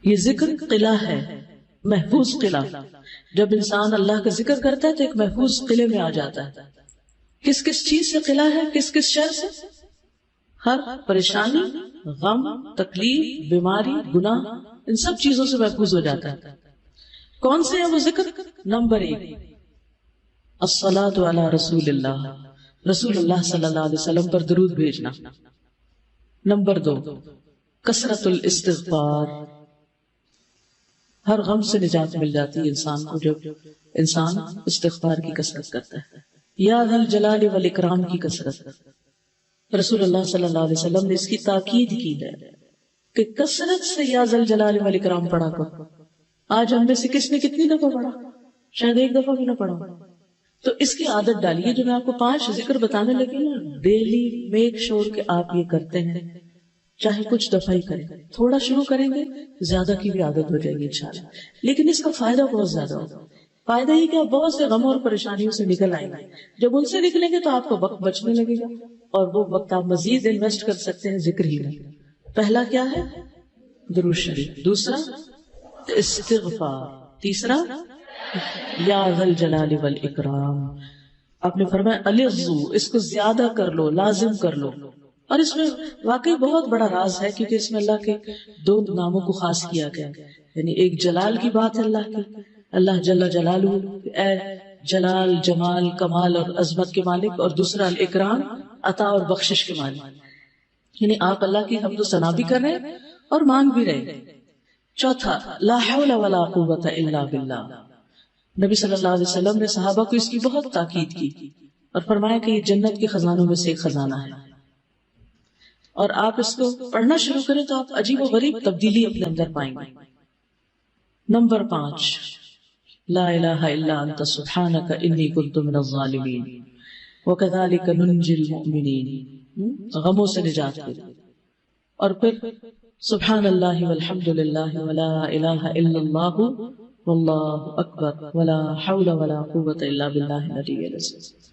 یہ ذکر قلعہ ہے، محفوظ قلعہ. جب انسان اللہ کا ذکر کرتا ہے تو ایک محفوظ قلعے میں آ جاتا ہے. کس کس چیز سے قلعہ ہے؟ کس کس شر سے؟ ہر پریشانی، غم، تکلیف، بیماری، گناہ، ان سب چیزوں سے محفوظ ہو جاتا ہے. کون سے ہیں وہ ذکر؟ نمبر 1 الصلاۃ علی رسول اللہ، رسول اللہ صلی اللہ علیہ وسلم پر درود بھیجنا. نمبر 2 کثرت الاستغفار، ہر غم سے نجات مل جاتی ہے انسان کو جب انسان استغفار کی کثرت کرتا ہے. یا ذا الجلال والاکرام کی کثرت، رسول اللہ صلی اللہ علیہ وسلم نے اس کی تاکید کی ہے کہ کثرت سے یا ذا الجلال والاکرام پڑھا کرو. آج ہم میں سے کس نے کتنی دفعہ پڑھا؟ شاید ایک دفعہ بھی نہ پڑھا. تو اس کی عادت ڈالیے. جو میں آپ کو 5 ذکر بتانے لگی نا، ڈیلی میک شور کہ آپ یہ کرتے ہیں، چاہے کچھ دفعہ ہی کریں. تھوڑا شروع کریں گے، زیادہ کی بھی عادت ہو جائے گی انشاءاللہ. لیکن اس کا فائدہ بہت زیادہ ہوگا. فائدہ یہ کہ آپ بہت سے غموں اور پریشانیوں سے نکل آئیں گے. جب ان سے نکلیں گے تو آپ کو وقت بچنے لگے گا، اور وہ وقت آپ مزید انویسٹ کر سکتے ہیں ذکر ہی میں. پہلا کیا ہے؟ درود شریف. دوسرا استغفار. تیسرا یا ذا الجلال والاکرام. آپ نے فرمایا الغزو، اس کو زیادہ کر لو، لازم کر لو. اور اس میں واقعی بہت بڑا راز ہے، کیونکہ اس میں اللہ کے 2 ناموں کو خاص کیا گیا. یعنی ایک جلال کی بات ہے اللہ کی، اللہ جل جلالہ اے جلال، جمال، کمال اور عظمت کے مالک. اور دوسرا الاکرام، عطا اور بخشش کے مالک. یعنی آپ اللہ کی حمد و ثنا بھی کر رہے ہیں اور مانگ بھی رہے ہیں. چوتھا لا حول ولا قوت الا باللہ. نبی صلی اللہ علیہ وسلم نے صحابہ کو اس کی بہت تاکید کی اور فرمایا کہ یہ جنت کے خزانوں میں سے ایک خزانہ ہے، اور آپ اس کو پڑھنا شروع کریں تو آپ عجیب و غریب تبدیلی اپنے اندر پائیں گے. نمبر 5 لا الہ الا انت سبحانک انی کنت من الظالمین وکذالک ننجی المؤمنین. غموں سے نجات دے. اور پھر سبحان اللہ والحمد للہ ولا الہ الا اللہ واللہ اکبر ولا حول ولا قوت الا باللہ العلی العظیم.